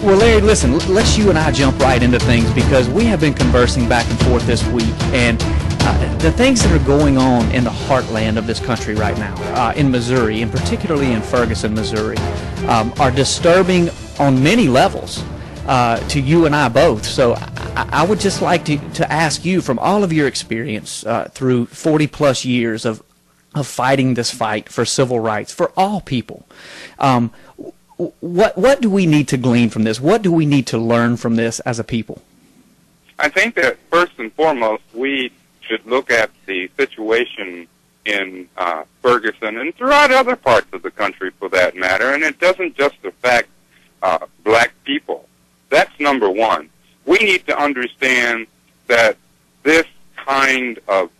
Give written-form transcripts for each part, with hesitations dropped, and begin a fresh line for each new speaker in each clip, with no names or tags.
Well, Larry, listen, let's you and I jump right into things, because we have been conversing back and forth this week, and the things that are going on in the heartland of this country right now, in Missouri, and particularly in Ferguson, Missouri, are disturbing on many levels to you and I both. So I would just like to ask you, from all of your experience through 40-plus years of fighting this fight for civil rights for all people, what do we need to glean from this? What do we need to learn from this as a people?
I think that first and foremost, we should look at the situation in Ferguson and throughout other parts of the country, for that matter, and it doesn't just affect black people. That's number one. We need to understand that this kind of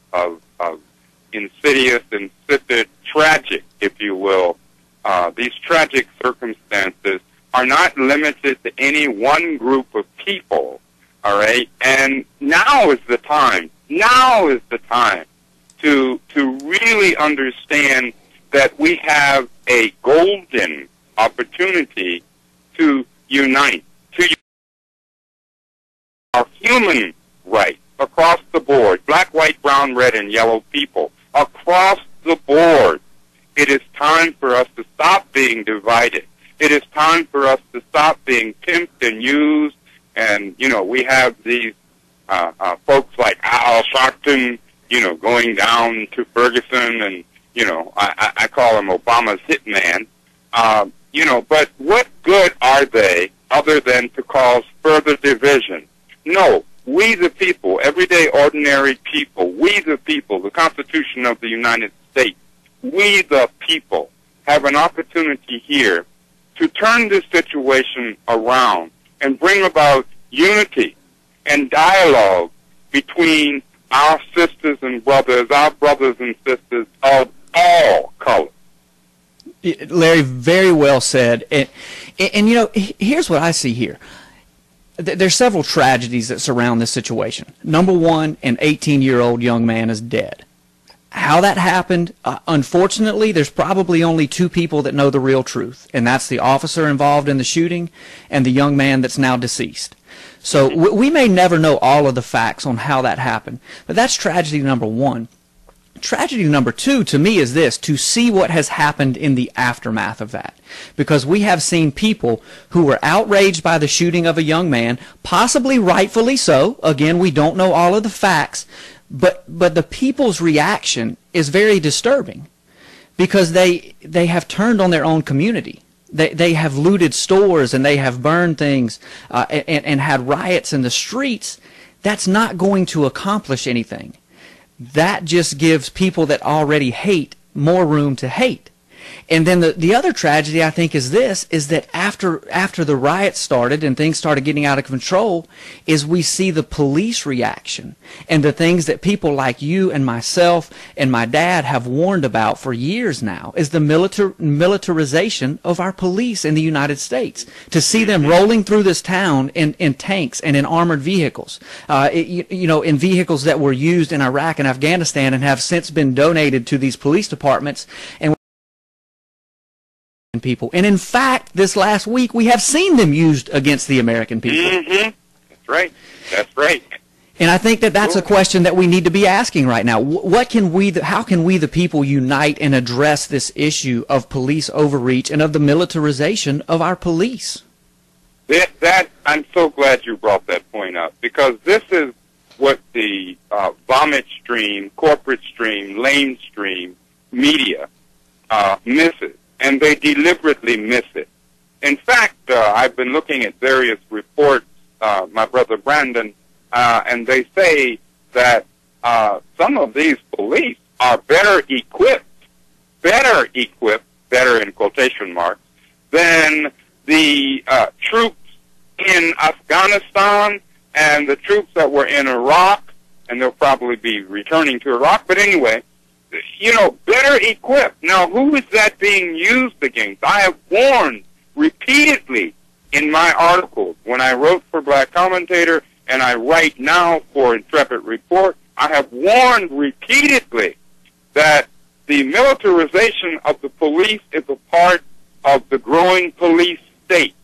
insidious, insipid, tragic, if you will, these tragic circumstances are not limited to any one group of people, all right? And now is the time to really understand that we have a golden opportunity to unite, to our human rights across the board, black, white, brown, red, and yellow people, across the board. It is time for us to stop being divided. It is time for us to stop being pimped and used. And, you know, we have these folks like Al Sharpton, you know, going down to Ferguson, and, you know, I call him Obama's hitman. You know, but what good are they other than to cause further division? No, we the people, everyday ordinary people, we the people, the Constitution of the United States, we the people have an opportunity here to turn this situation around and bring about unity and dialogue between our sisters and brothers, our brothers and sisters of all colors.
Larry, very well said. And you know, here's what I see here. There's several tragedies that surround this situation. Number one, an 18-year-old young man is dead. How that happened, unfortunately, there's probably only two people that know the real truth, and that's the officer involved in the shooting and the young man that's now deceased. So we may never know all of the facts on how that happened, but that's tragedy number one. Tragedy number two, to me, is this: to see what has happened in the aftermath of that. Because we have seen people who were outraged by the shooting of a young man, possibly rightfully so. Again, we don't know all of the facts, but the people's reaction is very disturbing, because they have turned on their own community. They have looted stores, and they have burned things and had riots in the streets. That's not going to accomplish anything. That just gives people that already hate more room to hate. And then the other tragedy, I think, is this, is that after the riots started and things started getting out of control, is we see the police reaction and the things that people like you and myself and my dad have warned about for years now, is the militarization of our police in the United States. To see them rolling through this town in tanks and in armored vehicles, you know, in vehicles that were used in Iraq and Afghanistan and have since been donated to these police departments. And people. And in fact, this last week, we have seen them used against the American people.
Mm-hmm. That's right. That's right.
And I think that that's a question that we need to be asking right now. What can we, how can we, the people, unite and address this issue of police overreach and of the militarization of our police?
That I'm so glad you brought that point up, because this is what the vomit stream, corporate stream, lamestream media misses. And they deliberately miss it. In fact, I've been looking at various reports, my brother Brandon, and they say that some of these police are better equipped, better in quotation marks, than the troops in Afghanistan and the troops that were in Iraq, and they'll probably be returning to Iraq. But anyway, you know, better equipped. Now, who is that being used against? I have warned repeatedly in my articles, when I wrote for Black Commentator and I write now for Intrepid Report, I have warned repeatedly that the militarization of the police is a part of the growing police state.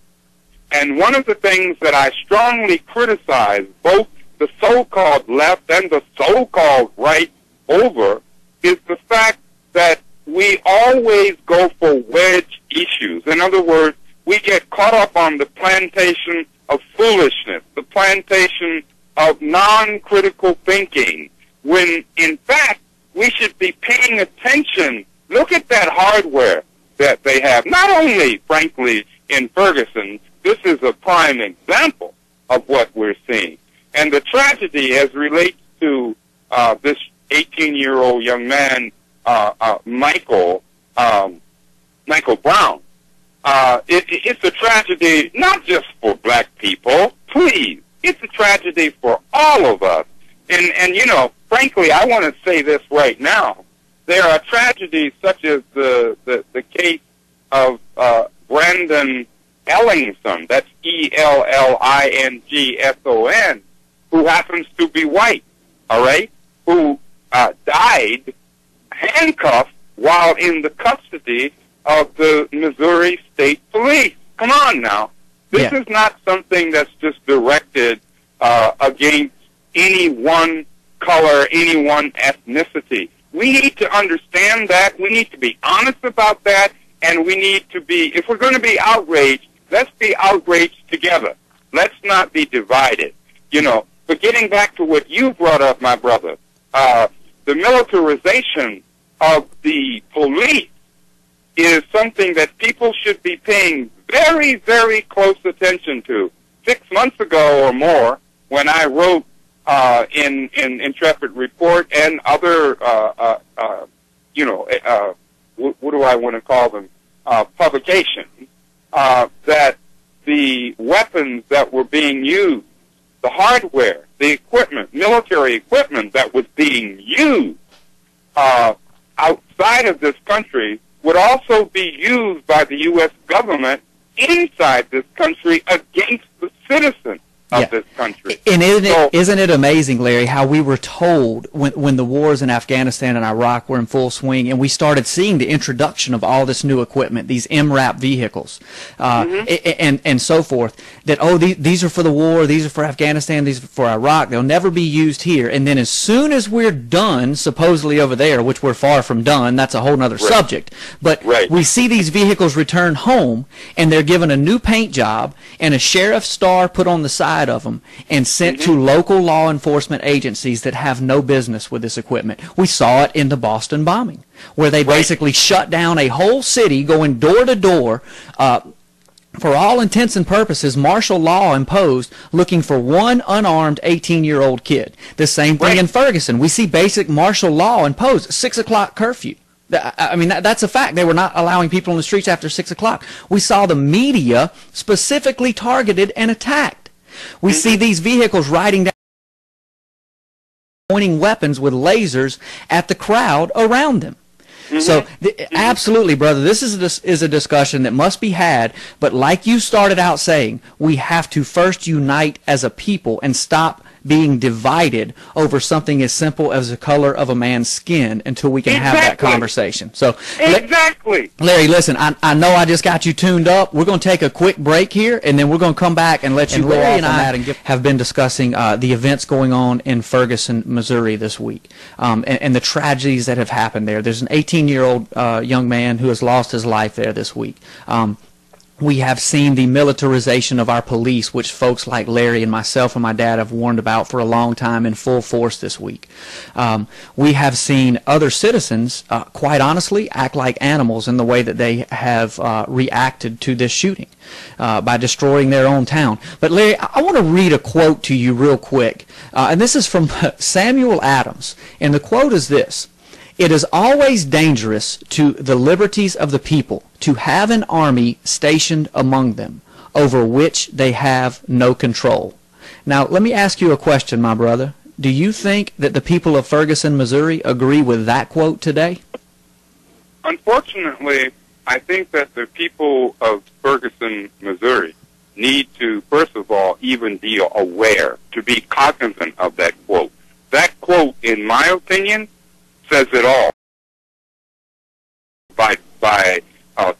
And one of the things that I strongly criticize both the so-called left and the so-called right over is the fact that we always go for wedge issues. In other words, we get caught up on the plantation of foolishness, the plantation of non-critical thinking, when in fact we should be paying attention. Look at that hardware that they have, not only, frankly, in Ferguson. This is a prime example of what we're seeing. And the tragedy as relates to this 18-year-old young man, Michael Brown, it's a tragedy not just for black people, please. It's a tragedy for all of us. And you know, frankly, I want to say this right now. There are tragedies such as the case of Brandon Ellingson, that's Ellingson, who happens to be white, all right, who died handcuffed while in the custody of the Missouri State Police. Come on now. This is not something that's just directed against any one color, any one ethnicity. We need to understand that. We need to be honest about that. And we need to be, if we're going to be outraged, let's be outraged together. Let's not be divided. You know, but getting back to what you brought up, my brother, the militarization of the police is something that people should be paying very, very close attention to. 6 months ago or more, when I wrote in Intrepid Report and other, what do I want to call them, publications, that the weapons that were being used, the hardware, the equipment, military equipment that was being used outside of this country would also be used by the U.S. government inside this country against the citizens of this country.
And isn't it amazing, Larry, how we were told when the wars in Afghanistan and Iraq were in full swing and we started seeing the introduction of all this new equipment, these MRAP vehicles, and so forth, that, oh, these are for the war, these are for Afghanistan, these are for Iraq, they'll never be used here. And then as soon as we're done, supposedly over there, which we're far from done, that's a whole other subject, but we see these vehicles return home and they're given a new paint job and a sheriff's star put on the side of them and sent to local law enforcement agencies that have no business with this equipment. We saw it in the Boston bombing, where they basically shut down a whole city, going door to door, for all intents and purposes, martial law imposed, looking for one unarmed 18-year-old kid. The same thing in Ferguson. We see basic martial law imposed, 6 o'clock curfew. I mean, that's a fact. They were not allowing people on the streets after 6 o'clock. We saw the media specifically targeted and attacked. We see these vehicles riding down, pointing weapons with lasers at the crowd around them. So, absolutely, brother, this is a discussion that must be had, but like you started out saying, we have to first unite as a people and stop being divided over something as simple as the color of a man's skin until we can have that conversation. So, Larry, listen, I know I just got you tuned up. We're going to take a quick break here, and then we're going to come back and let you go off on that. And have been discussing the events going on in Ferguson, Missouri this week, and the tragedies that have happened there. There's an 18-year-old young man who has lost his life there this week. We have seen the militarization of our police, which folks like Larry and myself and my dad have warned about for a long time, in full force this week. We have seen other citizens, quite honestly, act like animals in the way that they have reacted to this shooting by destroying their own town. But Larry, I want to read a quote to you real quick, and this is from Samuel Adams, and the quote is this: "It is always dangerous to the liberties of the people to have an army stationed among them, over which they have no control." Now, let me ask you a question, my brother. Do you think that the people of Ferguson, Missouri agree with that quote today?
Unfortunately, I think that the people of Ferguson, Missouri need to, first of all, even be aware, to be cognizant of that quote. That quote, in my opinion, says it all. By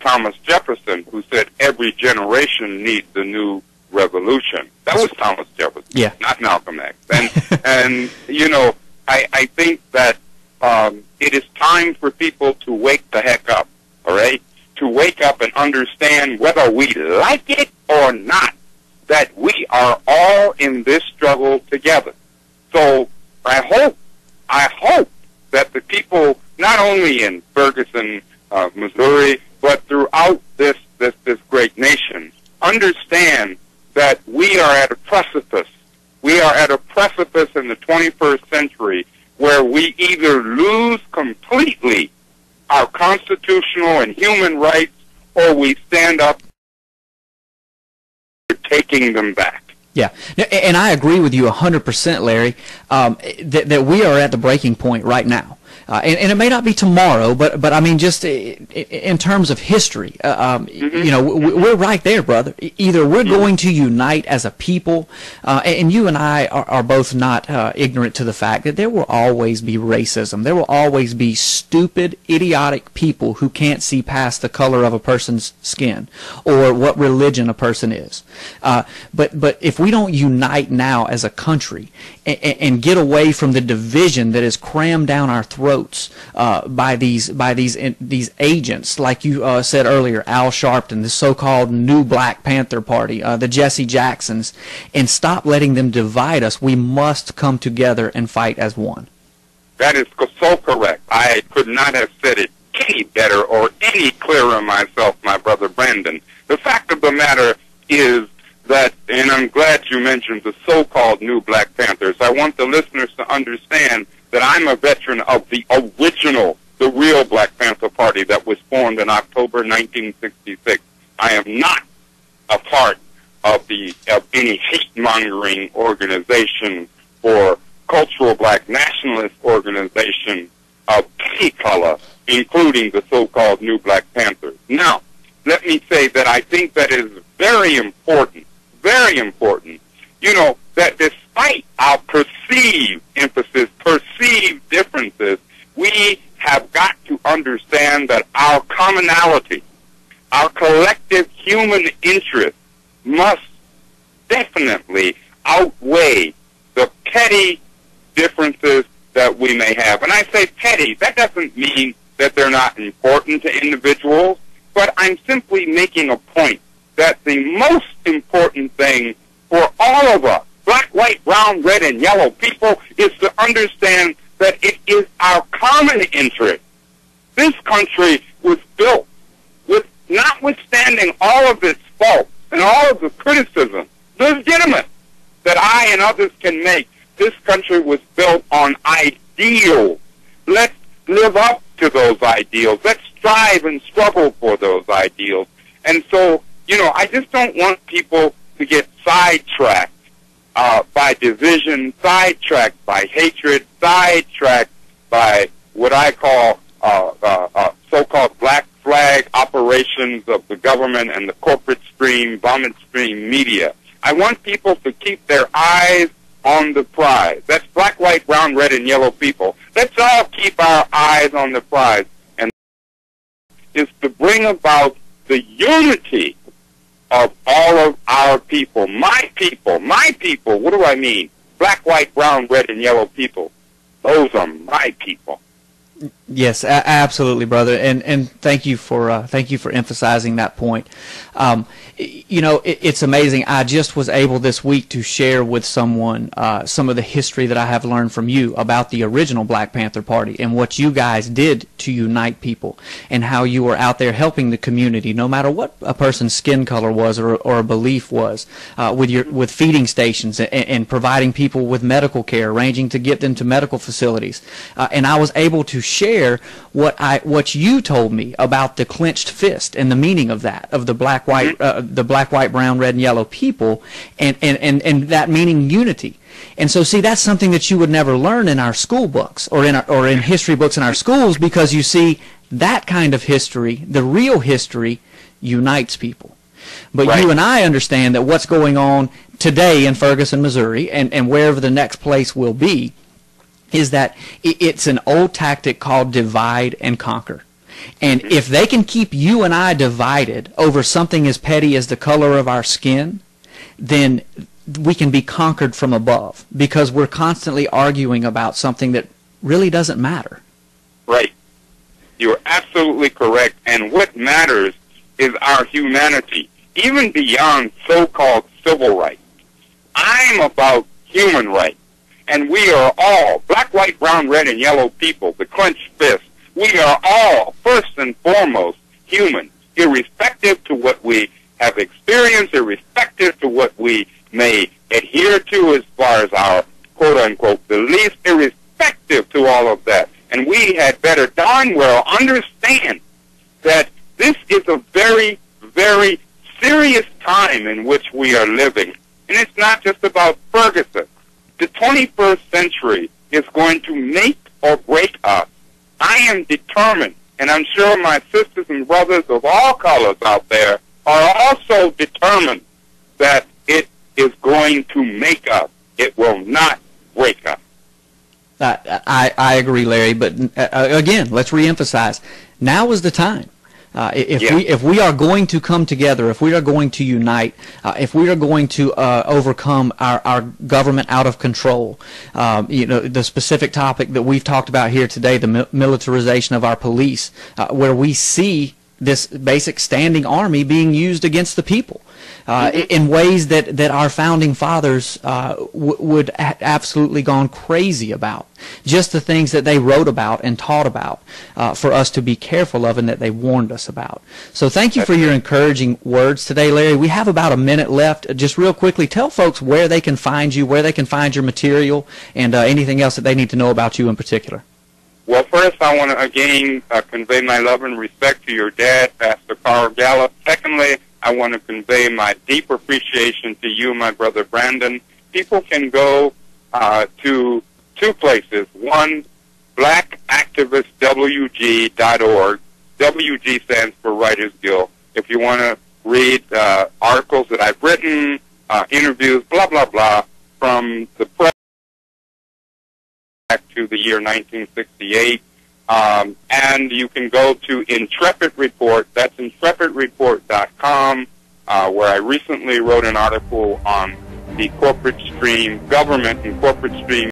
Thomas Jefferson, who said every generation needs a new revolution. That was Thomas Jefferson,
yeah,
not Malcolm X. And you know, I think that it is time for people to wake the heck up, all right? To wake up and understand, whether we like it or not, that we are all in this struggle together. So I hope that the people, not only in Ferguson, Missouri, but throughout this great nation, understand that we are at a precipice. We are at a precipice in the 21st century where we either lose completely our constitutional and human rights, or we stand up for taking them back.
Yeah, and I agree with you 100%, Larry, that we are at the breaking point right now. And it may not be tomorrow, but I mean, just in terms of history, you know, we're right there, brother. Either we're going to unite as a people, and you and I are both not ignorant to the fact that there will always be racism. There will always be stupid, idiotic people who can't see past the color of a person's skin or what religion a person is. But if we don't unite now as a country and get away from the division that is crammed down our throats by these agents, like you said earlier, Al Sharpton, the so-called new Black Panther Party, the Jesse Jacksons, and stop letting them divide us, we must come together and fight as one.
That is so correct. I could not have said it any better or any clearer myself, my brother Brandon. The fact of the matter is that, and I'm glad you mentioned the so-called new Black Panthers, I want the listeners to understand that I'm a veteran of the original, the real Black Panther Party that was formed in October 1966. I am not a part of any hate-mongering organization or cultural black nationalist organization of any color, including the so-called new Black Panthers. Now, let me say that I think that is very important, you know, that despite our perceived emphasis, perceived differences, we have got to understand that our commonality, our collective human interest must definitely outweigh the petty differences that we may have. And I say petty, that doesn't mean that they're not important to individuals, but I'm simply making a point that the most important thing for all of us, black, white, brown, red, and yellow people, is to understand that it is our common interest. This country was built with, notwithstanding all of its faults and all of the criticism, legitimate, that I and others can make. This country was built on ideals. Let's live up to those ideals. Let's strive and struggle for those ideals. And so, you know, I just don't want people to get sidetracked by division, sidetracked by hatred, sidetracked by what I call so-called black flag operations of the government and the corporate stream, vomit stream media. I want people to keep their eyes on the prize. That's black, white, brown, red, and yellow people. Let's all keep our eyes on the prize. And is to bring about the unity of all of our people. My people, what do I mean? Black, white, brown, red, and yellow people. Those are my people.
Yes, absolutely, brother, and thank you for emphasizing that point. You know, it's amazing. I just was able this week to share with someone some of the history that I have learned from you about the original Black Panther Party and what you guys did to unite people, and how you were out there helping the community, no matter what a person's skin color was or a belief was, with feeding stations and providing people with medical care, arranging to get them to medical facilities, and I was able to share what you told me about the clenched fist and the meaning of that, of the black, white, brown, red, and yellow people, and that meaning unity. And so, see, that's something that you would never learn in our school books or in history books in our schools, because you see that kind of history, the real history, unites people. But right. You and I understand that what's going on today in Ferguson, Missouri, and wherever the next place will be, is that it's an old tactic called divide and conquer. And if they can keep you and I divided over something as petty as the color of our skin, then we can be conquered from above, because we're constantly arguing about something that really doesn't matter.
Right. You're absolutely correct. And what matters is our humanity, even beyond so-called civil rights. I'm about human rights. And we are all, black, white, brown, red, and yellow people, the clenched fist, we are all, first and foremost, human, irrespective to what we have experienced, irrespective to what we may adhere to as far as our quote-unquote beliefs, irrespective to all of that. And we had better darn well understand that this is a very, very serious time in which we are living. And it's not just about Ferguson. The 21st century is going to make or break us. I am determined, and I'm sure my sisters and brothers of all colors out there are also determined that it is going to make us. It will not break us.
I agree, Larry, but again, let's reemphasize, now is the time. If we are going to come together, if we are going to unite, if we are going to overcome our government out of control, the specific topic that we've talked about here today, the militarization of our police, where we see this basic standing army being used against the people in ways that our founding fathers would absolutely gone crazy about. Just the things that they wrote about and taught about for us to be careful of, and that they warned us about. So thank you for your encouraging words today, Larry. We have about a minute left. Just real quickly, tell folks where they can find you, where they can find your material, and anything else that they need to know about you in particular.
Well, first, I want to again convey my love and respect to your dad, Pastor Carl Gallups. Secondly, I want to convey my deep appreciation to you, my brother Brandon. People can go to two places. One, blackactivistwg.org. WG stands for Writers Guild. If you want to read articles that I've written, interviews, blah, blah, blah, from the press back to the year 1968. And you can go to Intrepid Report. That's intrepidreport.com, where I recently wrote an article on the corporate stream, government and corporate stream